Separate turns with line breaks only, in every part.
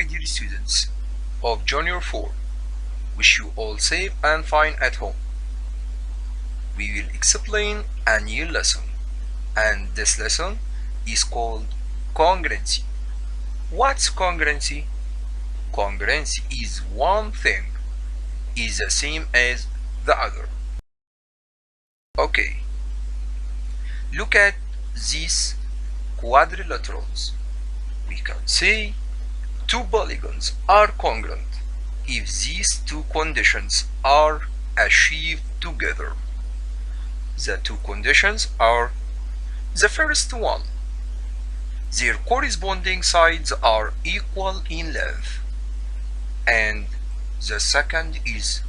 my dear students of Junior 4. Wish you all safe and fine at home. We will explain a new lesson, and this lesson is called congruency. What's congruency? Congruency is one thing is the same as the other. Okay, look at these quadrilaterals. We can say two polygons are congruent if these two conditions are achieved together. The two conditions are: the first one, their corresponding sides are equal in length, and the second is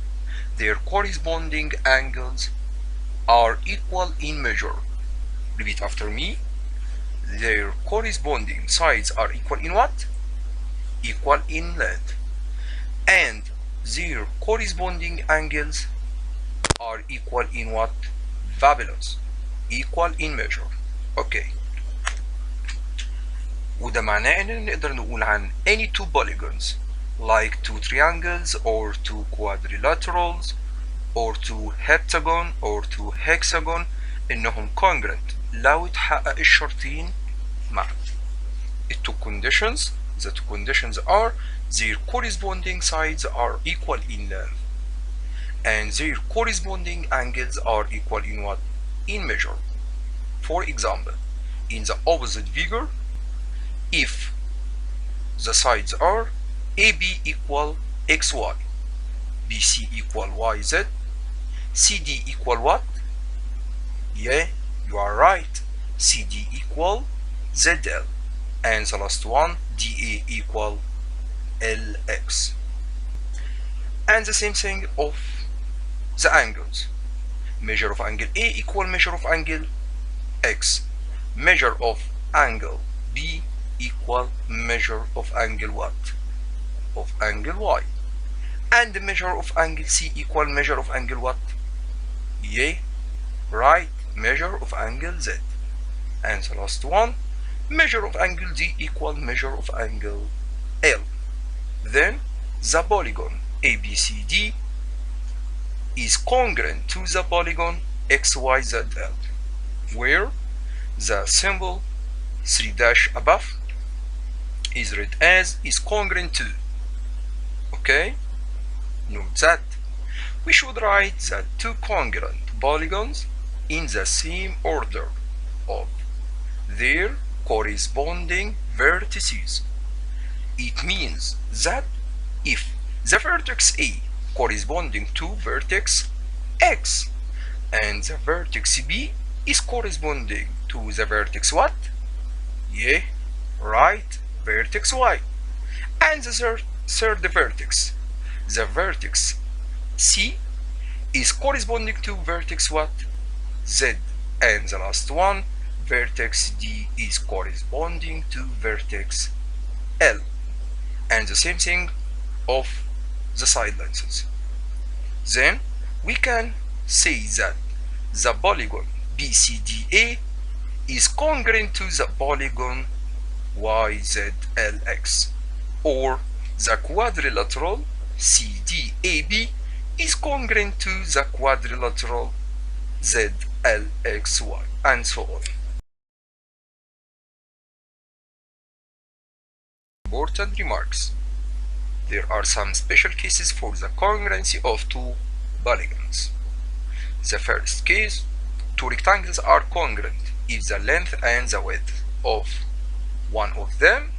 their corresponding angles are equal in measure. Repeat after me. Their corresponding sides are equal in what? Equal in length, and their corresponding angles are equal in what? Fabulous. Equal in measure. Okay. وده معناه ان نقدر نقول عن any two polygons like two triangles or two quadrilaterals or two heptagon or two hexagon انهم congruent لو اتحقق الشرطين معا. The two conditions are their corresponding sides are equal in length and their corresponding angles are equal in what? In measure. For example, in the opposite figure, if the sides are AB equal XY, BC equal YZ, CD equal what? Yeah, you are right. CD equal ZL, and the last one DA equal LX. And the same thing of the angles. Measure of angle A equal measure of angle X. Measure of angle B equal measure of angle what? Of angle Y. And the measure of angle C equal measure of angle what? Yeah, right, measure of angle Z. And the last one, measure of angle D equal measure of angle L. Then the polygon ABCD is congruent to the polygon XYZL, where the symbol 3' above is read as is congruent to. Okay, note that we should write the two congruent polygons in the same order of their corresponding vertices. It means that if the vertex A corresponding to vertex X and the vertex B is corresponding to the vertex what? Yeah, right, vertex Y. And the third vertex, the vertex C, is corresponding to vertex what? Z. And the last one, vertex D, is corresponding to vertex L. And the same thing of the side lenses. Then we can say that the polygon BCDA is congruent to the polygon YZLX, or the quadrilateral CDAB is congruent to the quadrilateral ZLXY, and so on. Important remarks. There are some special cases for the congruency of two polygons. The first case, two rectangles are congruent if the length and the width of one of them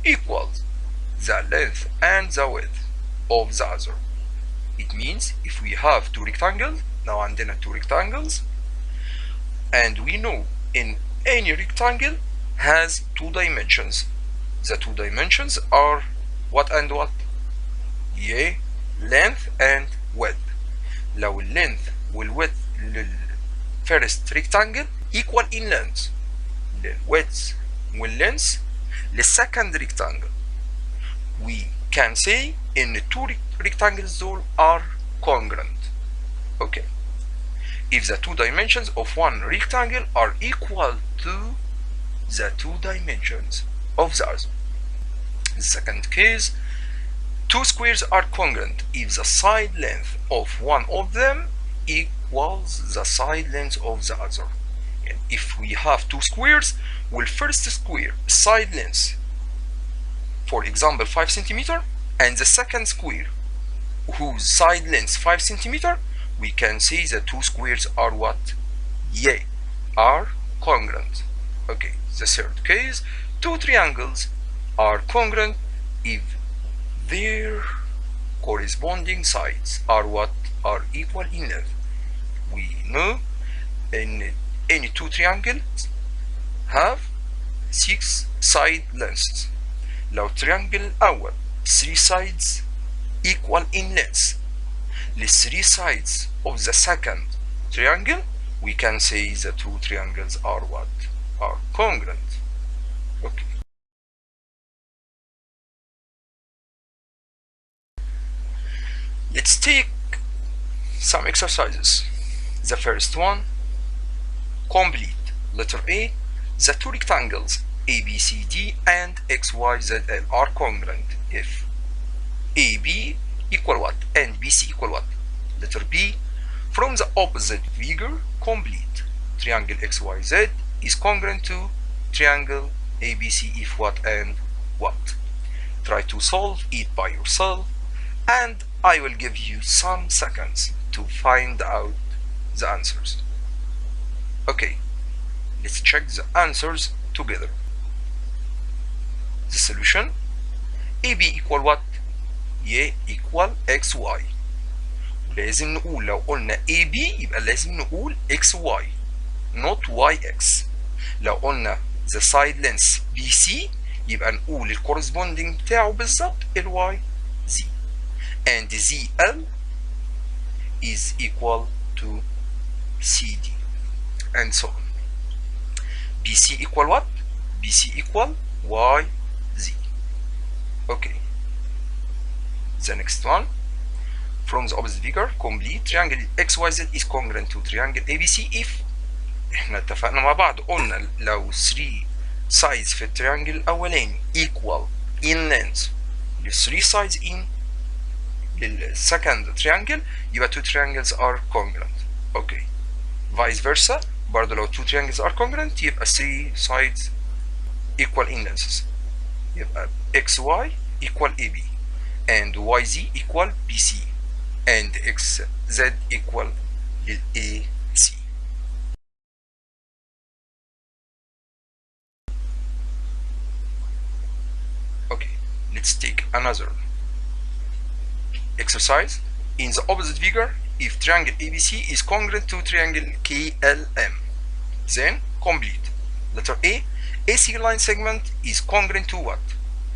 equals the length and the width of the other. It means if we have two rectangles, now عندنا two rectangles, and we know in any rectangle has two dimensions. The two dimensions are what and what? Yeah, length and width. لو length والwidth للفirst rectangle equal in length، للwidth والlength للsecond rectangle, we can say in the two rectangles dول are congruent. Okay, if the two dimensions of one rectangle are equal to the two dimensions of the other. The second case, two squares are congruent if the side length of one of them equals the side length of the other. And if we have two squares, well, first square side length, for example 5 centimeter, and the second square whose side length 5 centimeter, we can say the two squares are what? Yeah, are congruent. Okay, the third case, two triangles are congruent if their corresponding sides are what? Are equal in length. We know in any two triangles have 6 side lengths. لو التريانجل الأول 3 sides equal in length, the 3 sides of the second triangle, we can say the two triangles are what? Are congruent. Okay. Let's take some exercises. The first one, complete. Letter A, the two rectangles ABCD and XYZL are congruent if AB equal what and BC equal what? Letter B, from the opposite figure, complete. Triangle XYZ is congruent to triangle ABC if what and what. Try to solve it by yourself, and I will give you some seconds to find out the answers. Okay, let's check the answers together. The solution, AB equal what? Yeah, equal XY. لازم نقول لو قلنا AB يبقى لازم نقول XY not YX. لو قلنا the side length BC يبقى نقول ال corresponding بتاعه بالظبط ال YZ. And ZL is equal to CD. And so on. BC equal what? BC equal YZ. Okay. The next one, from the opposite figure, complete. Triangle XYZ is congruent to triangle ABC if احنا اتفقنا مع بعض قلنا لو 3 sides في التريانجل الأولاني equal in length the 3 sides in the second triangle يبقى two triangles are congruent. Okay. Vice versa برضه لو two triangles are congruent يبقى 3 sides equal in lengths يبقى XY equal AB and YZ equal BC and XZ equal AC. Okay, let's take another exercise. In the opposite figure, if triangle ABC is congruent to triangle KLM, then complete. Letter A, AC line segment is congruent to what?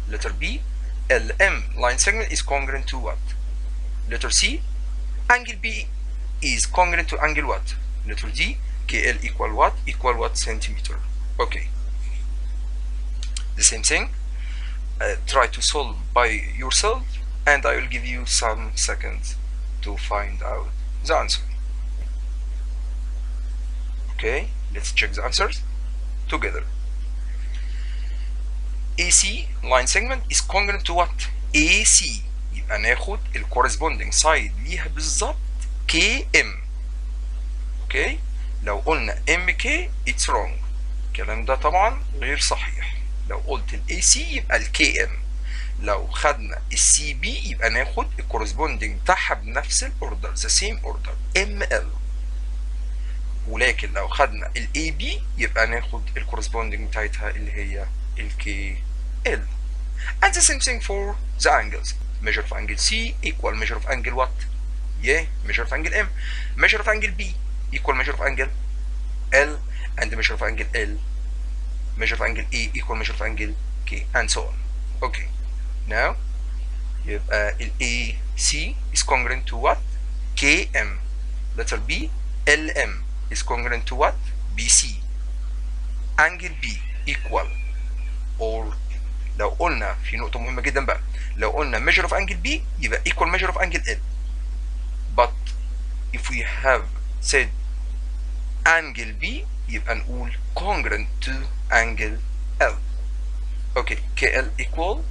Letter B, LM line segment is congruent to what? Letter C, angle B is congruent to angle what? Letter D, KL equal what? Equal what centimeter? Okay. The same thing. Try to solve by yourself, and I will give you some seconds to find out the answer. Okay, let's check the answers together. AC line segment is congruent to what? AC يبقى ناخد ال corresponding side ليها بالظبط KM. Okay, لو قلنا MK it's wrong. الكلام ده طبعا غير صحيح. لو قلت ال AC يبقى ال KM. لو خدنا ال CB يبقى ناخد ال corresponding بتاعها بنفس ال order the same order ML. ولكن لو خدنا ال AB يبقى ناخد ال corresponding بتاعتها اللي هي ال KL. And the same thing for the angles. Measure of angle C equal measure of angle what? Yeah, measure of angle M. Measure of angle B equal measure of angle L, and the measure of angle L. Measure of angle A equal measure of angle K, and so on. Okay. Now, AC is congruent to what? KM. Letter B, LM is congruent to what? BC. Angle B equal, or لو قلنا في نقطة مهمة جدا بقى، لو قلنا measure of angle B يبقى equal measure of angle L. But if we have said angle B يبقى نقول congruent to angle L. Okay, KL equal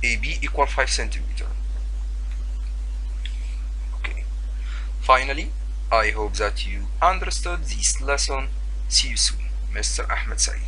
AB equal 5 centimeter. Okay. Finally, I hope that you understood this lesson. See you soon. Mr. Ahmed Said.